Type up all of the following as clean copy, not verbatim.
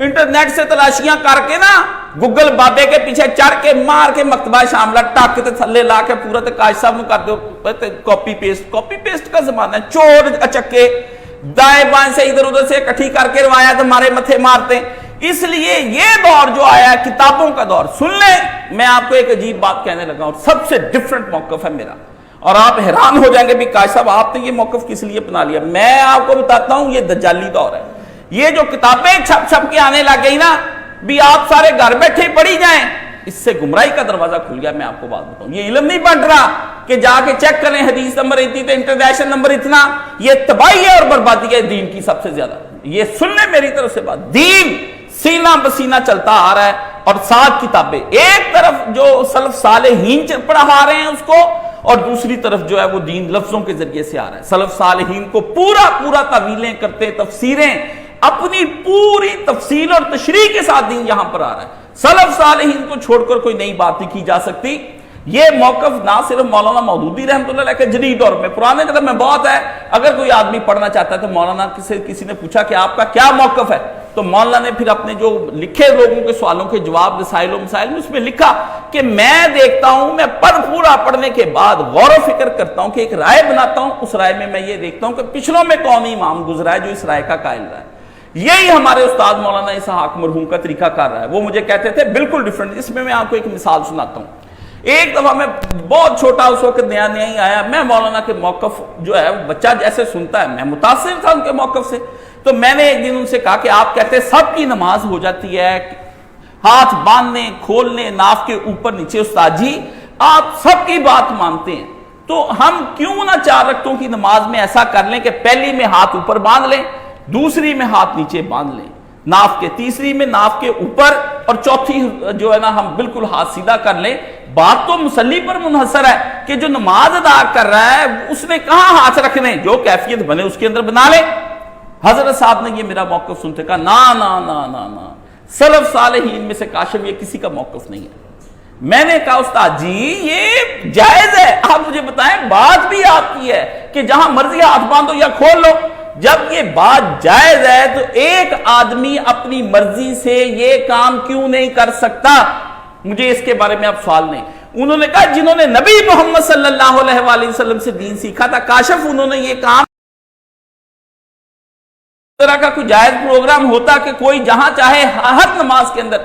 Internet سے تلاشیاں کر کے نا گوگل بابے کے پیچھے چڑھ کے مار کے مکتبہ شاملہ ٹاک تے تھلے لا کے پورا تے کاش صاحب نو کر دو کاپی پیسٹ کا زمانہ ہے. چور اچکے دائیں بائیں سے ادھر ادھر سے اکٹھی کر کے روایات ہمارے متھے مارتے ہیں. اس لیے یہ دور جو آیا کتابوں کا دور. سن لیں, میں آپ کو ایک عجیب بات کہنے لگا اور سب سے ڈیفرنٹ موقف ہے میرا, اور آپ حیران ہو جائیں گے بھی کاش صاحب آپ نے یہ موقف کس لیے اپنا لیا. میں آپ کو بتاتا ہوں یہ دجالی دور ہے. یہ جو کتابیں چھپ چھپ کے آنے لگ گئی نا بھی آپ سارے گھر بیٹھے پڑھی جائیں, اس سے گمراہی کا دروازہ کھل گیا. میں آپ کو بات بتاؤں, یہ علم نہیں بنٹ رہا کہ جا کے چیک کریں حدیث نمبر اتنی تو انٹرنیشنل نمبر اتنا. یہ تباہی ہے اور بربادی ہے دین کی سب سے زیادہ. یہ سن لیں میری طرف سے بات, دین سینہ بسینہ چلتا آ رہا ہے اور ساتھ کتابیں. ایک طرف جو سلف صالحین پڑھا رہے ہیں اس کو, اور دوسری طرف جو ہے وہ دین لفظوں کے ذریعے سے آ رہا ہے. سلف صالحین کو پورا تعویلیں کرتے, تفسیریں, اپنی پوری تفصیل اور تشریح کے ساتھ دین یہاں پر آ رہا ہے. سلف صالحین کو چھوڑ کر کوئی نئی بات نہیں کی جا سکتی. یہ موقف نہ صرف مولانا مودودی رحمۃ اللہ علیہ کے جدید دور میں, پرانے قدم میں بہت ہے. اگر کوئی آدمی پڑھنا چاہتا ہے تو مولانا کسی نے پوچھا کہ آپ کا کیا موقف ہے, تو مولانا نے پھر اپنے جو لکھے لوگوں کے سوالوں کے جواب رسائل و مسائل میں اس میں لکھا کہ میں دیکھتا ہوں, میں پورا پڑھنے کے بعد غور و فکر کرتا ہوں کہ ایک رائے بناتا ہوں. اس رائے میں یہ دیکھتا ہوں کہ پچھلوں میں کون امام گزرا ہے جو اس رائے کا قائل رہا ہے. یہی ہمارے استاد مولانا اسحاق مرحوم کا طریقہ کار رہا ہے. وہ مجھے کہتے تھے بالکل ڈیفرنٹ. اس میں آپ کو ایک مثال سناتا ہوں. ایک دفعہ میں بہت چھوٹا اس وقت نیا ہی آیا, میں مولانا کے موقف جو ہے بچہ جیسے سنتا ہے میں متاثر تھا ان کے موقف سے. تو میں نے ایک دن ان سے کہا کہ آپ کہتے ہیں سب کی نماز ہو جاتی ہے ہاتھ باندھنے کھولنے ناف کے اوپر نیچے, استاد جی آپ سب کی بات مانتے ہیں, تو ہم کیوں نہ 4 رکعتوں کی نماز میں ایسا کر لیں کہ پہلی میں ہاتھ اوپر باندھ لیں, دوسری میں ہاتھ نیچے باندھ لیں ناف کے, تیسری میں ناف کے اوپر, اور چوتھی جو ہے نا ہم بالکل ہاتھ سیدھا کر لیں. بات تو مصلی پر منحصر ہے کہ جو نماز ادا کر رہا ہے اس نے کہاں ہاتھ رکھنے, جو کیفیت بنے اس کے اندر بنا لے. حضرت صاحب نے یہ میرا موقف سنتے کہا نا نا نا نا نا, سلف صالحین میں سے کاشف یہ کسی کا موقف نہیں ہے. میں نے کہا استاد جی یہ جائز ہے, آپ مجھے بتائیں بات بھی آپ کی ہے کہ جہاں مرضی ہاتھ باندھو یا کھول لو. جب یہ بات جائز ہے تو ایک آدمی اپنی مرضی سے یہ کام کیوں نہیں کر سکتا؟ مجھے اس کے بارے میں اب سوال نہیں. انہوں نے کہا جنہوں نے نبی محمد صلی اللہ علیہ وآلہ وسلم سے دین سیکھا تھا, کاشف انہوں نے یہ کام طرح کا کوئی جائز پروگرام ہوتا کہ کوئی جہاں چاہے ہر نماز کے اندر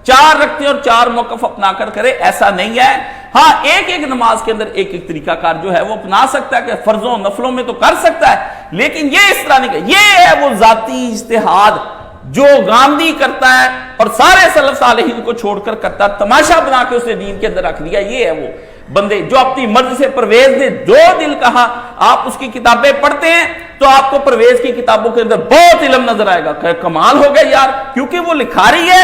4 رکعتیں اور 4 موقف اپنا کر کرے, ایسا نہیں ہے. ہاں ایک نماز کے اندر ایک طریقہ کار جو ہے وہ اپنا سکتا ہے کہ فرضوں نفلوں میں تو کر سکتا ہے, لیکن یہ اس طرح نہیں کہ یہ ہے وہ ذاتی اجتہاد جو غامدی کرتا ہے اور سارے سلف صالحین کو چھوڑ کر کرتا, تماشا بنا کے اسے دین کے اندر رکھ دیا. یہ ہے وہ بندے جو اپنی مرضی سے, پرویز نے جو دل کہا, آپ اس کی کتابیں پڑھتے ہیں تو آپ کو پرویز کی کتابوں کے اندر بہت علم نظر آئے گا. کمال ہو گیا یار, کیونکہ وہ لکھاری ہے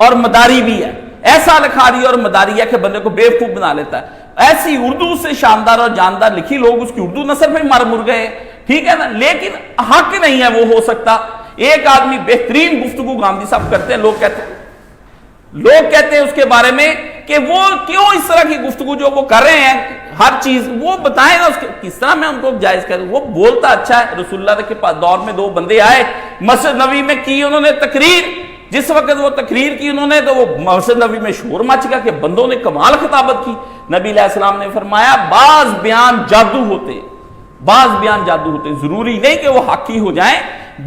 اور مداری بھی ہے. ایسا لکھاری اور مداری ہے کہ بندے کو بیوقوف بنا لیتا ہے. ایسی اردو سے شاندار اور جاندار لکھی, لوگ اس کی اردو نثر پہ مر گئے, ٹھیک ہے نا, لیکن حق نہیں ہے وہ ہو سکتا. ایک آدمی بہترین گفتگو غامدی صاحب کرتے ہیں, لوگ کہتے ہیں اس کے بارے میں کہ وہ کیوں اس طرح کی گفتگو جو وہ کر رہے ہیں, ہر چیز وہ بتائیں نا اس کے کس طرح میں ان کو جائز کہہ دوں. وہ بولتا اچھا ہے. رسول اللہ کے پاس دور میں 2 بندے آئے, مسجد نبوی میں کی انہوں نے تقریر. جس وقت وہ تقریر کی انہوں نے تو وہ مسجد نبوی میں شور مچ گیا کہ بندوں نے کمال خطابت کی. نبی علیہ السلام نے فرمایا بعض بیان جادو ہوتے, ضروری نہیں کہ وہ حقی ہو جائیں.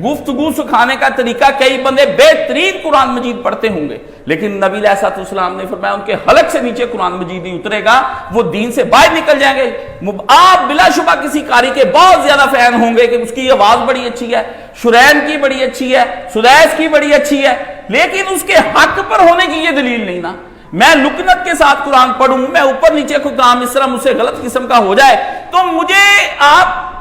گفتگو سکھانے کا طریقہ, کئی بندے بہترین قرآن مجید پڑھتے ہوں گے لیکن نبی علیہ السلام نے فرمایا ان کے حلق سے نیچے قرآن مجید نہیں اترے گا, وہ دین سے باہر نکل جائیں گے. آپ بلا شبہ کسی قاری کے بہت زیادہ فین ہوں گے کہ اس کی آواز بڑی اچھی ہے, شرین کی بڑی اچھی ہے, سدیس کی بڑی اچھی ہے, لیکن اس کے حق پر ہونے کی یہ دلیل نہیں نا. میں لکنت کے ساتھ قرآن پڑھوں, میں اوپر نیچے کو کام اس طرح مجھ سے غلط قسم کا ہو جائے تو مجھے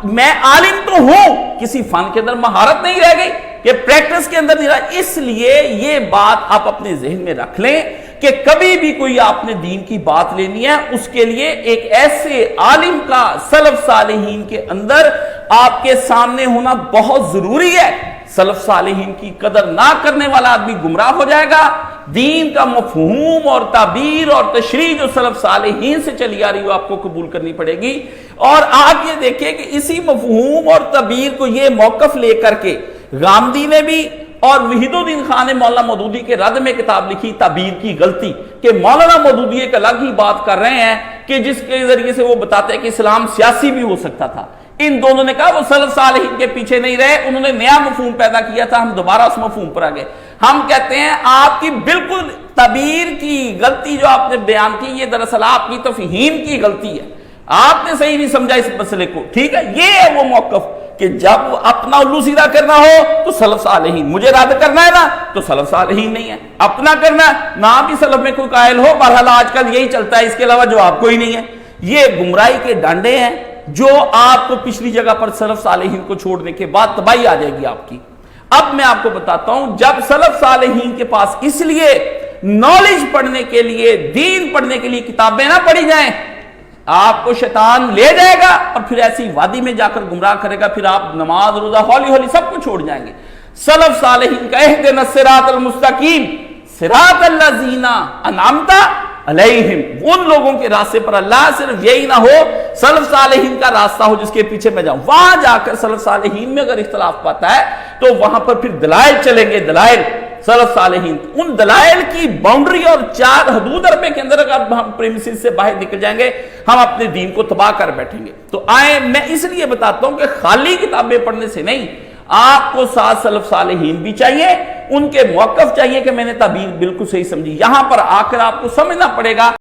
میں عالم تو ہوں, کسی فن کے اندر مہارت نہیں رہ گئی کہ پریکٹس کے اندر نہیں رہا. اس لیے یہ بات آپ اپنے ذہن میں رکھ لیں کہ کبھی بھی کوئی آپ نے دین کی بات لینی ہے, اس کے لیے ایک ایسے عالم کا سلف صالحین کے اندر آپ کے سامنے ہونا بہت ضروری ہے. سلف صالحین کی قدر نہ کرنے والا آدمی گمراہ ہو جائے گا. دین کا مفہوم اور تعبیر اور تشریح جو سلف صالحین سے چلی آ رہی وہ آپ کو قبول کرنی پڑے گی. اور آپ یہ دیکھیں کہ اسی مفہوم اور تعبیر کو یہ موقف لے کر کے غامدی نے بھی اور وحید الدین خان نے مولانا مودودی کے رد میں کتاب لکھی تعبیر کی غلطی، کہ مولانا مودودی ایک الگ ہی بات کر رہے ہیں کہ جس کے ذریعے سے وہ بتاتے ہیں کہ اسلام سیاسی بھی ہو سکتا تھا۔ ان دونوں نے کہا وہ سلف صالحین کے پیچھے نہیں رہے، انہوں نے نیا مفہوم پیدا کیا تھا، ہم دوبارہ اس مفہوم پر آ گئے۔ ہم کہتے ہیں آپ کی بالکل تعبیر کی غلطی جو آپ نے بیان کی، یہ دراصل آپ کی تفہیم کی غلطی ہے، آپ نے صحیح نہیں سمجھا اس مسئلے کو، ٹھیک ہے؟ یہ ہے وہ موقف کہ جب اپنا الو سیدھا کرنا ہو تو سلف صالحین، مجھے رد کرنا ہے نا تو سلف صالحین نہیں ہے، اپنا کرنا ہے نہ بھی سلف میں کوئی قائل ہو، بہرحال آج کل یہی چلتا ہے، اس کے علاوہ جواب کوئی نہیں ہے۔ یہ گمراہی کے ڈانڈے ہیں جو آپ کو پچھلی جگہ پر سلف صالحین کو چھوڑنے کے بعد تباہی آ جائے گی آپ کی۔ اب میں آپ کو بتاتا ہوں، جب سلف صالحین کے پاس اس لیے نالج پڑھنے کے لیے، دین پڑھنے کے لیے کتابیں نہ پڑھی جائیں، آپ کو شیطان لے جائے گا اور پھر ایسی وادی میں جا کر گمراہ کرے گا، پھر آپ نماز روزہ ہولی ہولی سب کو چھوڑ جائیں گے۔ سلف صالحین کا اہدنا الصراط المستقیم، صراط الذین انعمت علیہم، ان لوگوں کے راستے پر، اللہ صرف یہی نہ ہو سلف صالحین کا راستہ ہو جس کے پیچھے میں جاؤں، وہاں جا کر سلف صالحین میں اگر اختلاف پاتا ہے تو وہاں پر پھر دلائل چلیں گے، دلائل سلف صالحین، ان دلائل کی باؤنڈری اور چار حدود عربے کے اندر اگر ہم پریمیسز سے باہر نکل جائیں گے ہم اپنے دین کو تباہ کر بیٹھیں گے۔ تو آئیں، میں اس لیے بتاتا ہوں کہ خالی کتابیں پڑھنے سے نہیں، آپ کو ساتھ سلف صالحین بھی چاہیے، ان کے موقف چاہیے کہ میں نے تعبیر بالکل صحیح سمجھی۔ یہاں پر آ کر آپ کو سمجھنا پڑے گا